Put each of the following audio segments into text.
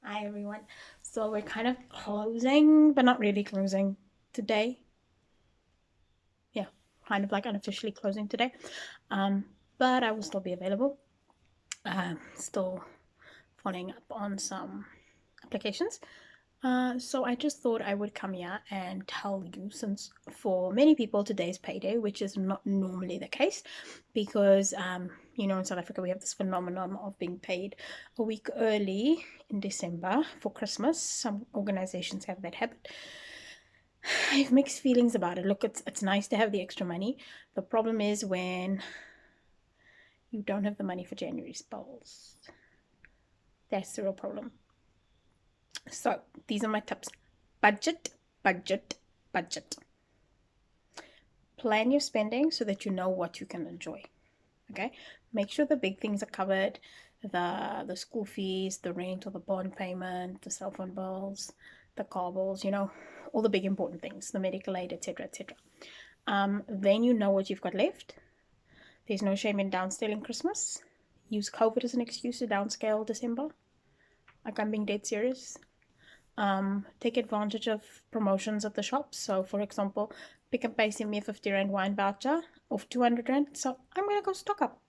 Hi everyone. So we're kind of closing, but not really closing today. Yeah, kind of like unofficially closing today. Um, but I will still be available. Still following up on some applications. So I just thought I would come here and tell you, since for many people today's payday, which is not normally the case, because in South Africa we have this phenomenon of being paid a week early in December for Christmas. Some organizations have that habit. I have mixed feelings about it. Look, it's nice to have the extra money. The problem is when you don't have the money for January's bills. That's the real problem. So these are my tips. Budget, budget, budget. Plan your spending so that you know what you can enjoy. Okay? Make sure the big things are covered. The school fees, the rent or the bond payment, the cell phone bills, the car bills, all the big important things, the medical aid, etc., etc. Then you know what you've got left. There's no shame in downscaling Christmas. Use COVID as an excuse to downscale December. Like, I'm being dead serious. Take advantage of promotions at the shops. So, for example, Pick n Pay sent me a 50 Rand wine voucher of 200 Rand. So, I'm going to go stock up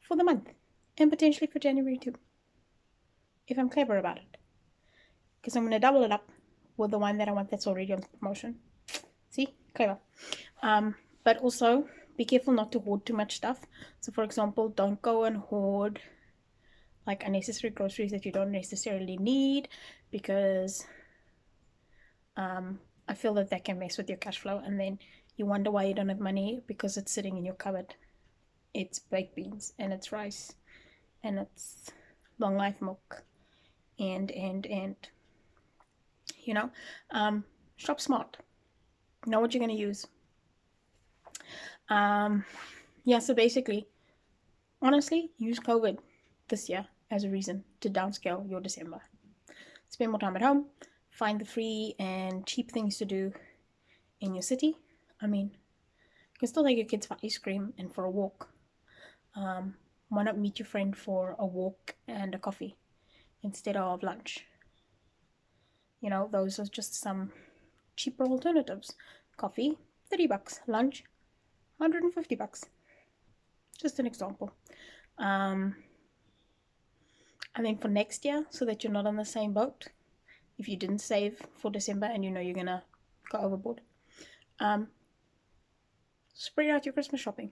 for the month and potentially for January too, if I'm clever about it. Because I'm going to double it up with the one that I want that's already on promotion. See? Clever. But also, be careful not to hoard too much stuff. So, for example, don't go and hoard like unnecessary groceries that you don't necessarily need, because I feel that can mess with your cash flow, and then you wonder why you don't have money because it's sitting in your cupboard. It's baked beans and it's rice and it's long life milk and you know shop smart, know what you're going to use. Yeah, so basically, honestly, use COVID this year as a reason to downscale your December. Spend more time at home, find the free and cheap things to do in your city. I mean, you can still take your kids for ice cream and for a walk. Why not meet your friend for a walk and a coffee instead of lunch? Those are just some cheaper alternatives. Coffee, $30. Lunch, $150. Just an example. And then for next year, so that you're not on the same boat, if you didn't save for December and you know you're gonna go overboard, spread out your Christmas shopping.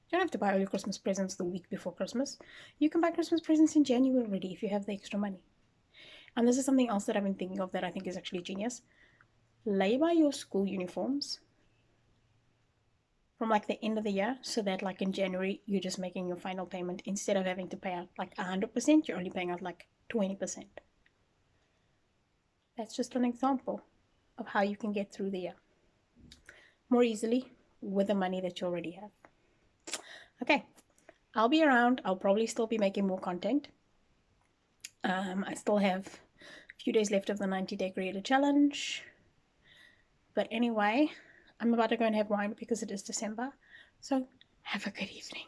You don't have to buy all your Christmas presents the week before Christmas. You can buy Christmas presents in January already if you have the extra money. And this is something else that I've been thinking of that I think is actually genius. Lay by your school uniforms from like the end of the year, so that like in January you're just making your final payment. Instead of having to pay out like 100%, you're only paying out like 20%. That's just an example of how you can get through the year more easily with the money that you already have. Okay, I'll be around. I'll probably still be making more content. I still have a few days left of the 90-day creator challenge. But anyway, I'm about to go and have wine because it is December. So have a good evening.